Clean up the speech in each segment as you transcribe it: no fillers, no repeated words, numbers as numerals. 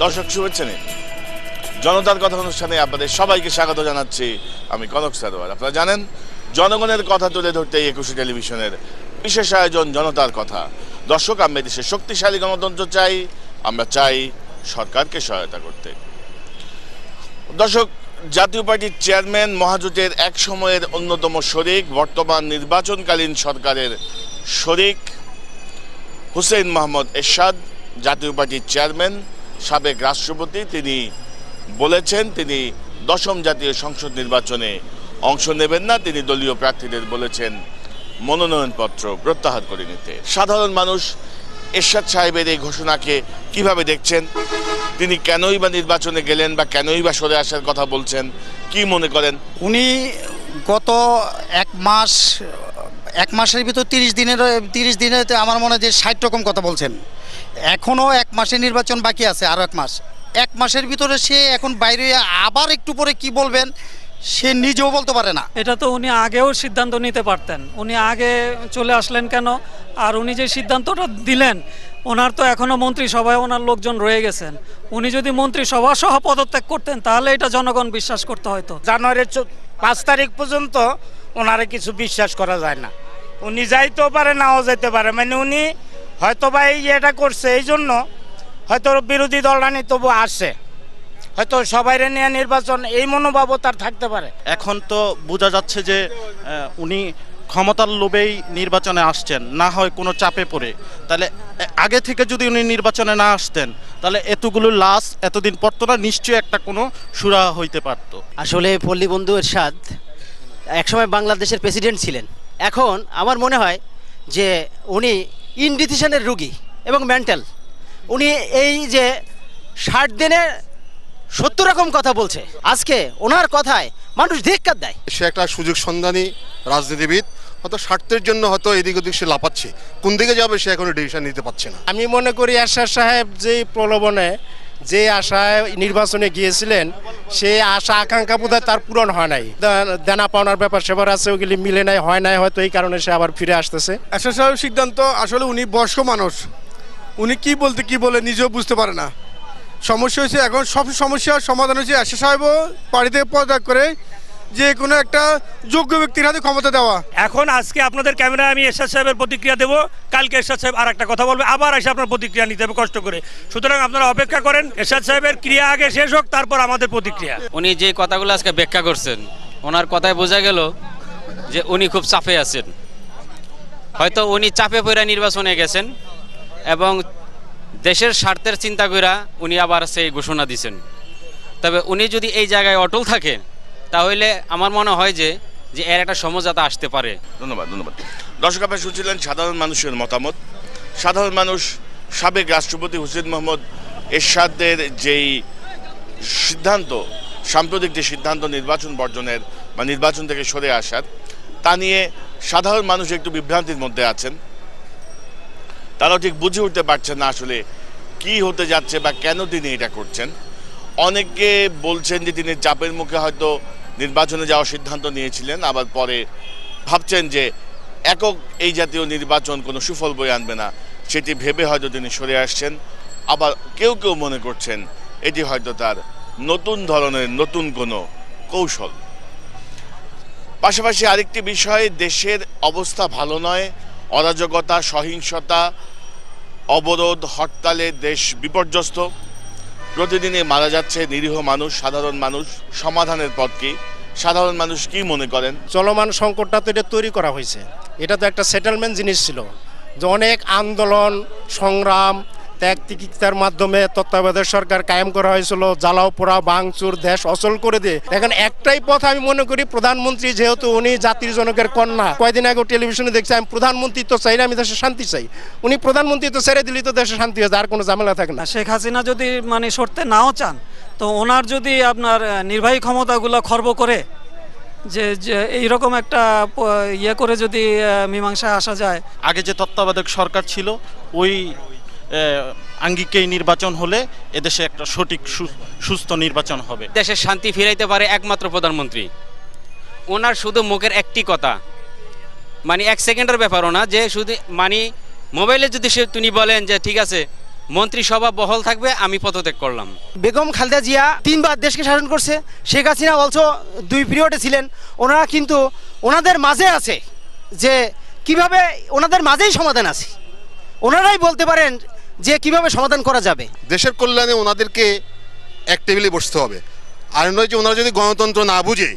দর্শক শুভেচ্ছা নিন। জনতার কথা অনুষ্ঠানে আপনাদের সবাইকে স্বাগত জানাচ্ছি। আমি কনক সারোয়ার। আপনারা জানেন জনগণের কথা তুলে ধরতে এই 21 টেলিভিশনের বিশেষ আয়োজন জনতার কথা। দর্শক, আমরা দেশের শক্তিশালী গণতন্ত্র চাই, আমরা চাই সরকারকে সহায়তা করতে। দর্শক, জাতীয় পার্টির চেয়ারম্যান মহাজোটের এক সময়ের অন্যতম শরিক, বর্তমান নির্বাচনকালীন সরকারের শরিক হুসেইন মোহাম্মদ এরশাদ, জাতীয় পার্টির চেয়ারম্যান, সাবেক রাষ্ট্রপতি, তিনি বলেছেন তিনি 10ম জাতীয় সংসদ নির্বাচনে অংশ নেবেন না। তিনি দলীয় প্রার্থীদের বলেছেন মনোনয়নপত্র প্রত্যাহার করে নিতে। সাধারণ মানুষ এরশাদ সাহেবের এই ঘোষণাকে কিভাবে দেখছেন? তিনি কেনই বা নির্বাচনে গেলেন বা কেনই বা সরে আসার কথা বলছেন, কি মনে করেন? উনি গত এক মাসের ভিতর 30 দিনে আমার মনে হয় যে 60 রকম কথা বলছেন। এখনও 1 মাসের নির্বাচন বাকি আছে, আরও 1 মাসের ভিতরে সে এখন বাইরে আবার একটু পরে কি বলবেন সে নিজেও বলতে পারে না। এটা তো উনি আগেও সিদ্ধান্ত নিতে পারতেন, উনি আগে চলে আসলেন কেন? আর উনি যে সিদ্ধান্তটা দিলেন, ওনার তো এখনও মন্ত্রিসভায় ওনার লোকজন রয়ে গেছেন। উনি যদি মন্ত্রিসভা সহ পদত্যাগ করতেন তাহলে এটা জনগণ বিশ্বাস করতে হয়তো। জানুয়ারির 5 তারিখ পর্যন্ত ওনারে কিছু বিশ্বাস করা যায় না। উনি যাইতেও পারে, নাও যেতে পারে। মানে উনি হয়তো বা এই এটা করছে, এই জন্য হয়তো বিরোধী দলরা নিয়ে তবু আসে, হয়তো সবাই নিয়ে নির্বাচন, এই মনোভাবও তার থাকতে পারে। এখন তো বোঝা যাচ্ছে যে উনি ক্ষমতার লোভেই নির্বাচনে আসছেন, না হয় কোনো চাপে পড়ে। তাহলে আগে থেকে যদি উনি নির্বাচনে না আসতেন তাহলে এতগুলো লাশ এতদিন পর তো না, নিশ্চয়ই একটা কোনো সুরাহা হইতে পারত। আসলে পল্লী বন্ধু এরশাদ একসময় বাংলাদেশের প্রেসিডেন্ট ছিলেন। এখন আমার মনে হয় যে উনি ইনডিসিশনের রুগী এবং মেন্টাল। উনি এই যে 60 দিনে 70 রকম কথা বলছে, আজকে ওনার কথায় মানুষ ধিক্কার দেয়। সে একটা সুযোগ সন্ধানী রাজনীতিবিদ, হয়তো স্বার্থের জন্য হয়তো এদিক ওদিক সে লাপাচ্ছে, কোন দিকে যাবে সে এখনো ডিসিশন নিতে পারছে না। আমি মনে করি এরশাদ সাহেব যে প্রলোভনে, যে আশায় নির্বাচনে গিয়েছিলেন, সেই আশা আকাঙ্ক্ষা বোধহয় তার পূরণ হয় নাই। দেনা পাওনার ব্যাপার সেবার আছে, ওগুলি মিলে নাই, হয় নাই, হয়তো এই কারণে সে আবার ফিরে আসতেছে। এরশাদ সাহেবের সিদ্ধান্ত, আসলে উনি বয়স্ক মানুষ, উনি কি বলতে কি বলে নিজেও বুঝতে পারে না। সমস্যা হয়েছে, এখন সব সমস্যার সমাধান হয়েছে এরশাদ সাহেবও বাড়ি থেকে পদত্যাগ করে যে কোনো একটা যোগ্য ব্যক্তির হাতে ক্ষমতা দেওয়া। এখন আজকে আপনাদের ক্যামেরায় আমি এরশাদ সাহেবের প্রতিক্রিয়া দেবো, কালকে এরশাদ সাহেব আর একটা কথা বলবে, আবার এসে আপনার প্রতিক্রিয়া নিতে হবে কষ্ট করে। সুতরাং আপনারা অপেক্ষা করেন, এরশাদ সাহেবের ক্রিয়া আগে শেষ হোক, তারপর আমাদের প্রতিক্রিয়া। উনি যে কথাগুলো আজকে ব্যাখ্যা করছেন, ওনার কথায় বোঝা গেল যে উনি খুব চাপে আছেন। হয়তো উনি চাপে পড়ে নির্বাচনে গেছেন এবং দেশের স্বার্থের চিন্তা করে উনি আবার সেই ঘোষণা দিয়েছেন। তবে উনি যদি এই জায়গায় অটল থাকেন তাহলে আমার মনে হয় যে এর একটা সমঝোতা আসতে পারে। ধন্যবাদ। দর্শক, আপনারা শুনছিলেন সাধারণ মানুষের মতামত। সাধারণ মানুষ সাবেক রাষ্ট্রপতি হুসেইন মোহাম্মদ এরশাদের যেই সিদ্ধান্ত, সাম্প্রতিক যে সিদ্ধান্ত নির্বাচন বর্জনের বা নির্বাচন থেকে সরে আসার, তা নিয়ে সাধারণ মানুষ একটু বিভ্রান্তির মধ্যে আছেন। তারাও ঠিক বুঝে উঠতে পারছেন না আসলে কি হতে যাচ্ছে বা কেন তিনি এটা করছেন। অনেকে বলছেন যে তিনি চাপের মুখে হয়তো নির্বাচনে যাওয়ার সিদ্ধান্ত নিয়েছিলেন, আবার পরে ভাবছেন যে একক এই জাতীয় নির্বাচন কোনো সুফল বয়ে আনবে না, সেটি ভেবে হয়তো তিনি সরে আসছেন। আবার কেউ মনে করছেন এটি হয়তো তার নতুন ধরনের নতুন কোনো কৌশল। পাশাপাশি আরেকটি বিষয়, দেশের অবস্থা ভালো নয়। অরাজকতা, সহিংসতা, অবরোধ, হরতালে দেশ বিপর্যস্ত। প্রতিদিনে মারা যাচ্ছে নিরীহ মানুষ, সাধারণ মানুষ। সমাধানের পথ কি? সাধারণ মানুষ কি মনে করেন? চলমান সংকটটা তো এটা তৈরি করা হয়েছে, এটা তো একটা সেটেলমেন্ট জিনিস ছিল, যে অনেক আন্দোলন সংগ্রাম ত্যাগ তিতিক্ষার মাধ্যমে তত্ত্বাবধায়ক সরকার কায়েম করা হয়েছিল। জ্বালাও পোড়া ভাঙচুর দেশ অচল করে দিয়ে এখন একটাই পথ আমি মনে করি, প্রধানমন্ত্রী যেহেতু উনি জাতির জনকের কন্যা, কয়দিন আগে টেলিভিশনে দেখছি, আমি প্রধানমন্ত্রী তো চাই না, আমি দেশে শান্তি চাই। উনি প্রধানমন্ত্রী তো ছেড়ে দিলেই তো দেশে শান্তি হয়েছে, আর কোনো ঝামেলা থাকে না। শেখ হাসিনা যদি সরতে নাও চান, তো ওনার যদি আপনার নির্বাহী ক্ষমতাগুলো খর্ব করে যে এইরকম একটা ইয়ে করে যদি মীমাংসায় আসা যায়। আগে যে তত্ত্বাবধায়ক সরকার ছিল ওই আঙ্গিকেই নির্বাচন হলে এদেশে একটা সঠিক সুস্থ নির্বাচন হবে। দেশের শান্তি ফিরাইতে পারে একমাত্র প্রধানমন্ত্রী। ওনার শুধু মুখের একটি কথা, 1 সেকেন্ডের ব্যাপারও না, যে শুধু মোবাইলে যদি তিনি বলেন যে ঠিক আছে মন্ত্রিসভা বহাল থাকবে, আমি পদত্যাগ করলাম। বেগম খালেদা জিয়া 3 বার দেশকে শাসন করছে, শেখ হাসিনা অলসো 2 পিরিয়ডে ছিলেন। ওনারা কিন্তু ওনাদের মাঝে আছে যে কিভাবে ওনাদের মাঝেই সমাধান আছে, ওনারাই বলতে পারেন যে কিভাবে সমাধান করা যাবে। দেশের কল্যাণে ওনাদেরকে এক টেবিলে বসতে হবে, আর নয় যে ওনারা যদি গণতন্ত্র না বুঝে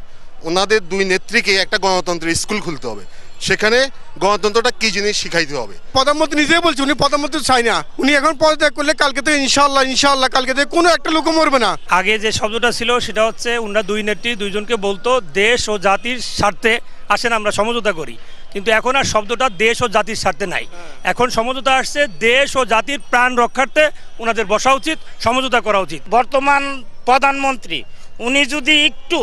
ওনাদের 2 নেত্রীকে একটা গণতন্ত্রের স্কুল খুলতে হবে, সেখানে গণতন্ত্রটা কি জিনিস শিখাইতে হবে। প্রধানমন্ত্রী নিজেই বলছে উনি প্রধানমন্ত্রী চাই না, উনি এখন পদত্যাগ করলে কালকে থেকে ইনশাআল্লাহ কালকে থেকে কোনো একটা লোক মরবে না। আগে যে শব্দটা ছিল সেটা হচ্ছে ওনারা 2 নেত্রী 2 জনকে বলতো দেশ ও জাতির স্বার্থে আসেন আমরা সমঝোতা করি, কিন্তু এখন আর শব্দটা দেশ ও জাতির স্বার্থে নাই। এখন সমঝোতা আসছে দেশ ও জাতির প্রাণ রক্ষার্থে ওনাদের বসা উচিত, সমঝোতা করা উচিত। বর্তমান প্রধানমন্ত্রী উনি যদি একটু,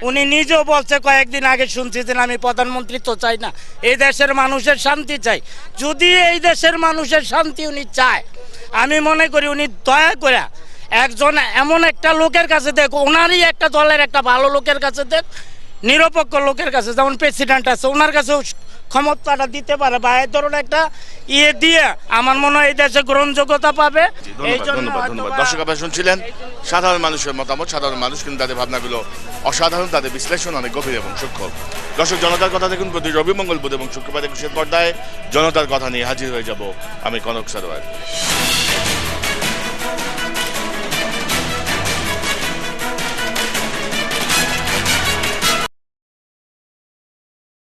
উনি নিজেও বলছে কয়েকদিন আগে শুনছি যে আমি প্রধানমন্ত্রী তো চাই না, এই দেশের মানুষের শান্তি চাই। যদি এই দেশের মানুষের শান্তি উনি চায়, আমি মনে করি উনি দয়া করে একজন এমন একটা লোকের কাছে দেখ, ওনারই একটা দলের একটা ভালো লোকের কাছে দেখ, নিরপেক্ষ লোকের কাছে, যেমন প্রেসিডেন্ট আছে ওনার কাছেও ক্ষমতাটা দিতে পারে, বা এই ধরনের একটা ইয়ে দিয়ে আমার মনে হয় এই দেশে গ্রহণযোগ্যতা পাবে। এই জন্য ধন্যবাদ। দর্শক আপনারা শুনছিলেন সাধারণ মানুষের মতামত। সাধারণ মানুষ কিন্তু তাদের ভাবনাগুলো অসাধারণ, তাদের বিশ্লেষণ অনেক গভীর এবং সূক্ষ্ম। দর্শক, জনতার কথা দেখুন প্রতি রবি, মঙ্গল, বুধ এবং শুক্রবার 21 পর্দায় জনতার কথা নিয়ে হাজির হয়ে যাব আমি কনক সারোয়ার।